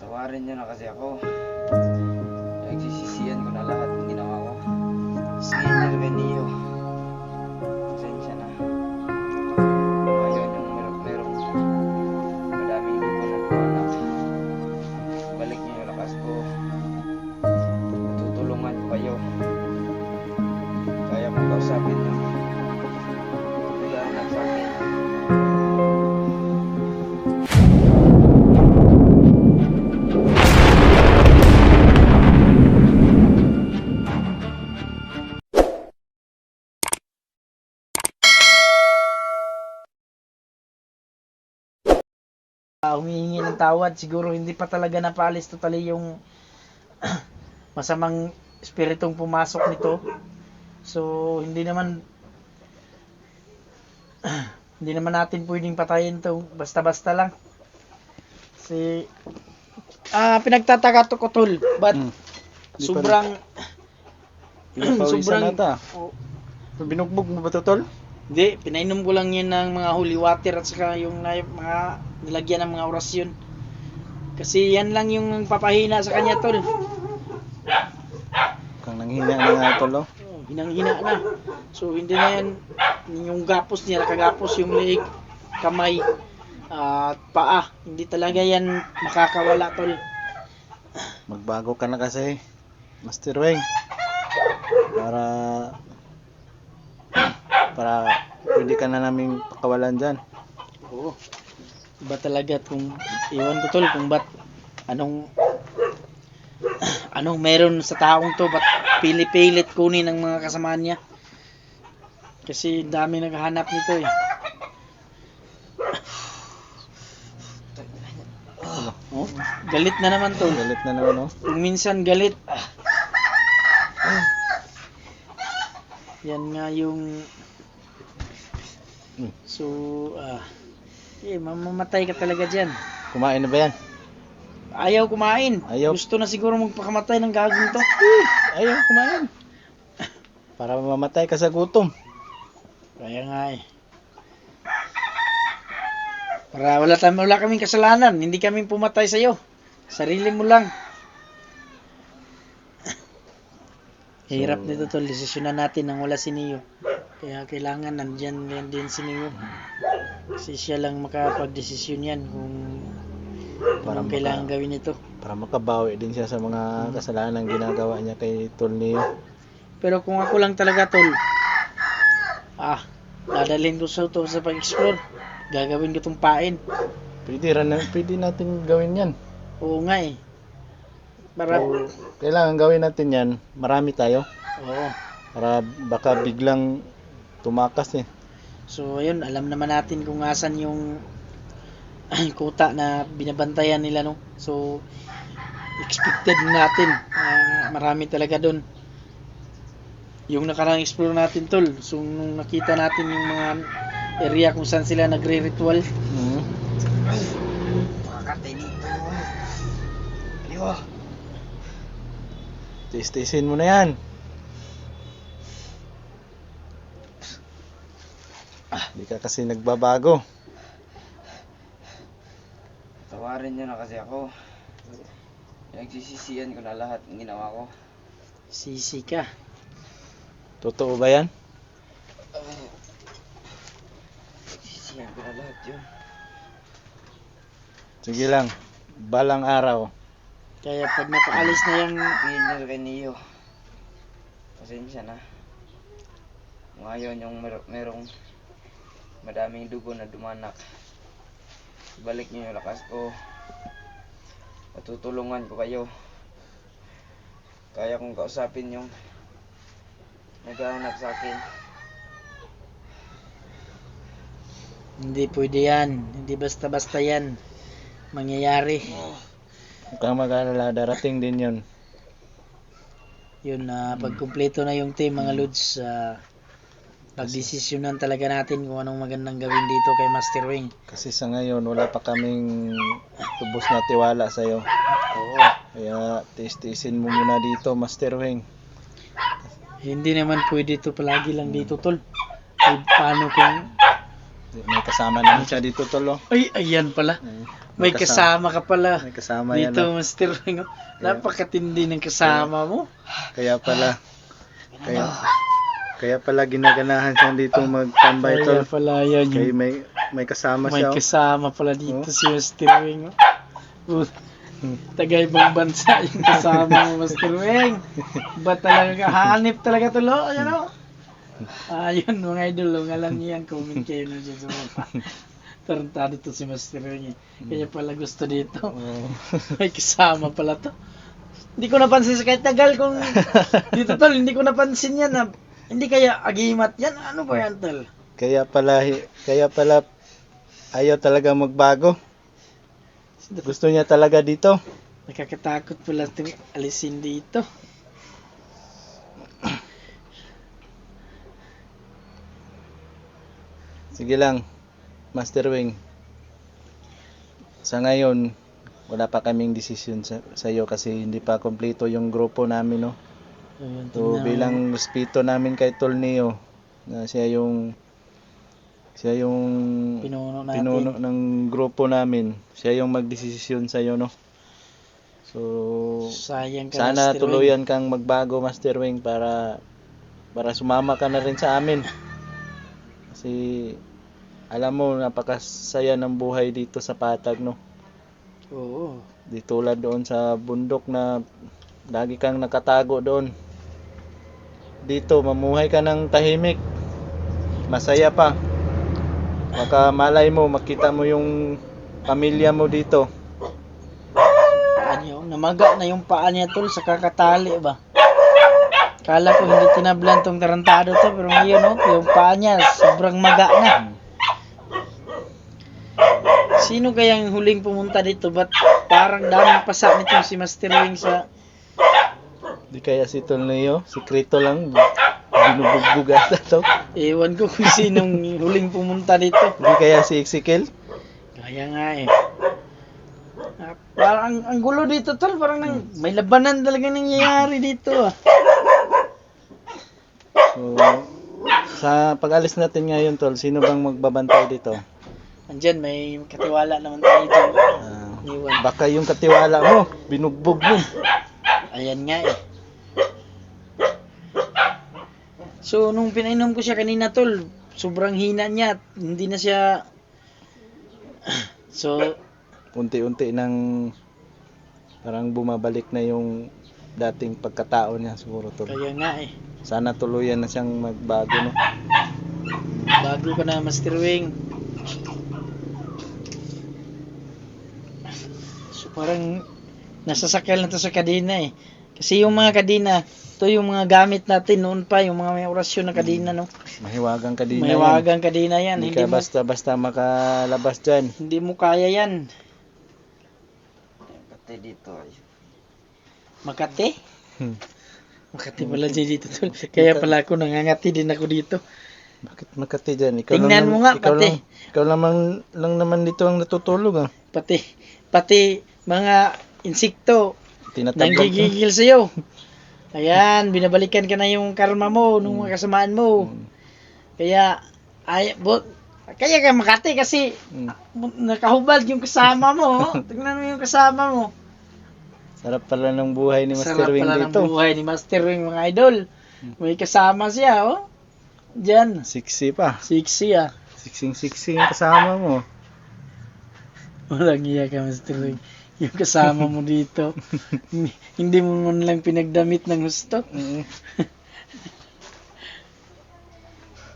Tawarin niyo na kasi ako. Nagsisisihan ko na lahat ng ginawa ko. Señor Benio, pasensya na. Ngayon yung merong madaming hindi ko nagpanak. Balik niyo yung lakas ko. Matutulungan ko kayo. Kaya kong kausapin niyo. Naghahanap sa akin. Humihingi ng tawad, siguro hindi pa talaga napaalis totally yung masamang espiritong pumasok nito. So hindi naman natin pwedeng patayin to basta-basta lang. Si pinagtataka to ko tol, but sobrang Sobrang nata. Oh, Binugbog mo ba to, tol? hindi, pinainom ko lang yun ng mga holy water at saka yung mga nilagyan ng mga orasyon. Kasi yan lang yung papahina sa kanya tol. Kang nanghina na nga, tol, oh. Hinang-hina na. So hindi na yan yung gapos niya, nakagapos yung leeg, kamay, at paa. Hindi talaga yan makakawala tol. Magbago ka na kasi, Master Weng. Para pwede ka na naming pakawalan dyan. Oo. Iba talaga kung iwan ko tol kung ba't anong meron sa taong to, ba't pili-pilit kunin ng mga kasamaan niya. Kasi dami naghahanap nito eh. Oh, galit na naman to. Galit na naman, oh. Kung minsan galit. Yan nga yung so mamamatay ka talaga dyan. Kumain na ba yan? Ayaw kumain. Ayaw. Gusto na siguro magpakamatay ng gagong to. Ayaw kumain. Para mamatay ka sa gutom. Kaya nga eh. Para wala kaming kasalanan. Hindi kami pumatay sa'yo. Sarili mo lang. Hirap nito tol. Desisyonan natin nang wala si Neo. Kaya kailangan nandyan din si Neo. Kasi siya lang makapag-desisyon yan kung Para anong kailangan gawin ito. Para makabawi din siya sa mga kasalanan ginagawa niya kay Tol Neo. Pero kung ako lang talaga tol, dadalhin ko sa pag-explore. Gagawin ko tong pain. Pwede natin gawin yan. Oo nga eh. Para, So, kailangan gawin natin yan. Marami tayo. oo. Para baka biglang tumakas eh. So ayun, alam naman natin kung asan yung kuta na binabantayan nila no. So expected natin marami talaga doon. Yung nakarang explore natin tol. So nung nakita natin yung mga area kung saan sila nagre-ritual. Makakatay dito. Aliwa. Tiis-tiisin mo na yan. Hindi ka kasi nagbabago. Tawarin niyo na kasi ako. Nagsisisihan ko na lahat ng ginawa ko. Sisi ka. Totoo ba yan? Nagsisisihan ko na lahat yun. Sige lang. Balang araw. Kaya pag napaalis na yung Señor Benio, pasensya na. Ngayon yung merong madaming dugo na dumanak. Balik niyo yung lakas ko. Matutulungan ko kayo. Kaya kong kausapin yung naghahanap sa akin. hindi pwede yan. Hindi basta-basta yan mangyayari. Huwag kang mag-alala. Darating din yun. Yun pag kumpleto na yung team mga lods, pagdesisyonan talaga natin kung anong magandang gawin dito kay Master Weng. Kasi sa ngayon, wala pa kaming lubos na tiwala sa'yo. Oo. Kaya tiis-tiisin mo muna dito, Master Weng. Hindi naman pwede ito palagi lang dito tol. Paano kung May kasama naman siya dito, tol, oh. ay ayan pala. May kasama ka pala. May kasama yan. Dito, No? Master Wing. Napakatindi ng kasama mo. Kaya pala ginaganahan siya dito magtambay Kaya tol. pala yan Kaya yung may kasama may siya. Oh. kasama pala dito si Master Wing. Taga ibang bansa yung kasama mo, Master Wing. Ba talaga hanip talaga tulo? Ayan o. Ayun mga idol, alam niyo yan, comment kayo na dyan sa mga. Tarantado to si Master Wing. Kaya pala gusto dito. Oh. May kasama pala to. Hindi ko napansin sa kahit tagal kung dito tol, hindi ko napansin yan na hindi kaya agimat yan. Ano ba yan tol? Kaya pala ayaw talaga magbago. Gusto niya talaga dito. Nakakatakot pala itong alisin dito. Sige lang, Master Wing. Sa ngayon, wala pa kaming desisyon sa iyo kasi hindi pa kompleto yung grupo namin, no. Ayun, So tingnan mo. bilang respeto namin kay Tol Neo, na siya yung Pinuno natin. pinuno ng grupo namin. Siya yung magdesisyon sa iyo, no. So Sayang ka, sana Master tuluyan kang magbago, Master Wing, para sumama ka na rin sa amin. Kasi alam mo, napakasaya ng buhay dito sa Patag, no. Wing. Oo. Di tulad doon sa bundok na lagi kang nakatago doon. Dito, mamuhay ka ng tahimik. Masaya pa. Baka malay mo, makita mo yung pamilya mo dito. Paan yun? Namaga na yung paa niya tol sa kakatali ba? Kala ko hindi tinablan tong tarantado to, pero ngayon no, yung paa niya sobrang maga na. Sino kayang huling pumunta dito? Ba't parang daming pasa nitong si Master Wing sa... Di kaya si Tol Neo, sikreto lang, binubugbog ata to. Ewan ko kung sinong huling pumunta dito. Di kaya si Ezekiel. Kaya nga eh. Parang ang gulo dito tol, parang may labanan talaga nangyayari dito ah. So, sa pag-alis natin ngayon, Tol, sino bang magbabantay dito? Andyan, may katiwala naman tayo dyan. Iwan. Baka yung katiwala mo, binugbog mo. Ayan nga eh. So, nung pinainom ko siya kanina tol, sobrang hina niya. Hindi na siya... So, Unti-unti nang parang bumabalik na yung dating pagkatao niya siguro, Tol. kaya nga eh. Sana tuluyan na siyang magbago, no? Bago ka na, Master Wing. So, parang nasasakal na to sa kadena eh. Kasi yung mga kadena, ito yung mga gamit natin noon pa, yung mga may orasyon na kadena, no? Mahiwagang kadina May yan. wagang kadena yan. Hindi ka basta-basta makalabas dyan. Hindi mo kaya yan. Pati dito ay. Makati? Hmm. Makati pala dyan dito tol. Kaya pala ako nangangati din ako dito. Bakit Makati dyan? Tingnan mo nga, pati. Ikaw lang naman dito ang natutulog, ah. Pati mga insekto Tinatablan ka. nanggigigil sa'yo. Ayan, binabalikan ka na yung karma mo nung mga kasamaan mo. Kaya kaya ka Makati kasi nakahubad yung kasama mo. Tingnan mo yung kasama mo. Sarap pala ng buhay ni Master Sarap Wing pala dito. ng buhay ni Master Wing, mga idol. May kasama siya, oh. Diyan. Sexy pa. Sexy, ah. Siksing-siksing yung kasama mo. Walang iya ka, Master Wing. Yung kasama mo dito. Hindi mo man lang pinagdamit ng gusto.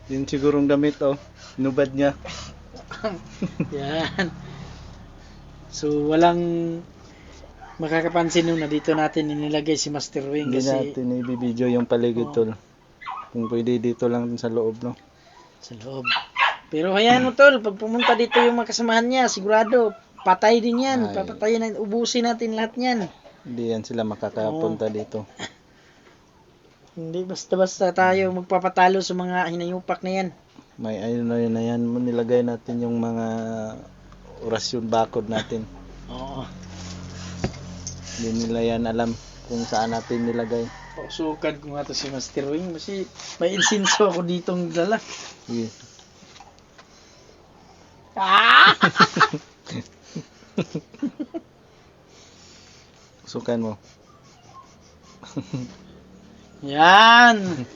Yun sigurong damit, oh. Nubad niya. Yan. So, walang makakapansin nung na dito natin inilagay si Master Wing Hindi kasi natin i-video yung paligid, Tol. Kung pwede dito lang sa loob, no? sa loob. Pero hayaan mo tol, pag pumunta dito yung mga kasamahan niya, sigurado, patay din yan. Ay. Papatayin natin, ubusin natin lahat yan. Hindi yan sila makakapunta dito. Hindi basta-basta tayo magpapatalo sa mga hinayupak na yan. May ayun na yan, nilagay natin yung mga orasyon bakod natin. Oo. Hindi nila yan alam kung saan natin nilagay. Pausukan ko nga to si Master Wing. Kasi may insinso ako ditong dala. Sige. Ah! Sukan mo. Yan!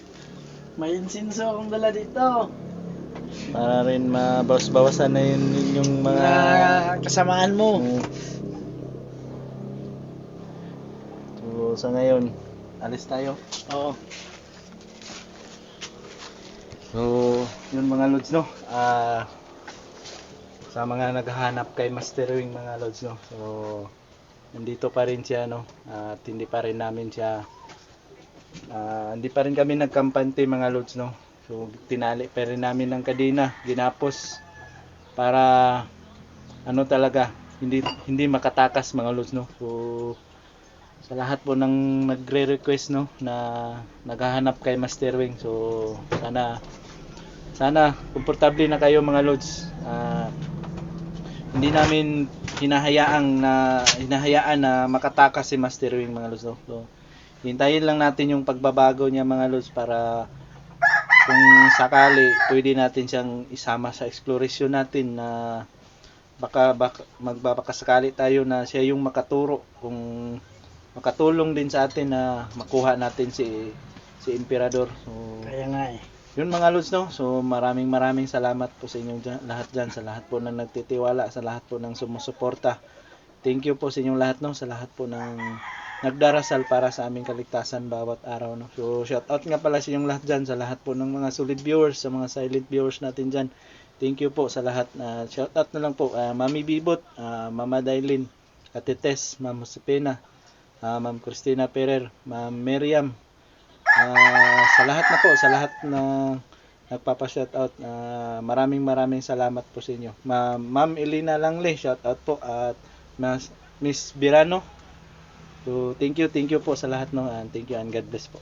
May insinso akong dala dito. Para rin mabawas-bawasan na yun yung mga... Mga kasamaan mo. Mm. So, sa ngayon, alis tayo. Oo. So, yun mga lods, no? Sa mga naghahanap kay Master Wing, mga lods, no? So, nandito pa rin siya, no? At hindi pa rin namin siya hindi pa rin kami nagkampante, mga lods, no? So, tinali pa rin namin ng kadena, ginapos para ano talaga, hindi makatakas, mga lods, no? So, sa lahat po ng nagre-request, no, na naghahanap kay Master Wing, so sana komportable na kayo, mga lods. Hindi namin hinahayaan na makatakas si Master Wing, mga lods, no? So, hintayin lang natin yung pagbabago niya, mga lods, para kung sakali pwede natin siyang isama sa exploration natin, na baka magbabakasakali tayo na siya yung makaturo, kung makatulong din sa atin na makuha natin si Emperador. So, Kaya nga eh. yun mga lods, no? So, maraming salamat po sa inyong lahat dyan, sa lahat po ng nagtitiwala, sa lahat po ng sumusuporta. Thank you po sa inyong lahat, no? Sa lahat po ng nagdarasal para sa aming kaligtasan bawat araw, no? So, shout out nga pala sa inyong lahat dyan, sa lahat po ng mga solid viewers, sa mga silent viewers natin dyan. Thank you po sa lahat. Shout out na lang po, Mami Bibot, Mama Dailin, Ate Tess, Ma'am Josepina, Ma'am Christina Perer, Ma'am Miriam, sa lahat na po, sa lahat na nagpapa-shoutout, maraming salamat po sa inyo. Ma'am Elena Langle, shoutout po, at Miss Birano. So, thank you po sa lahat, no, and thank you and God bless po.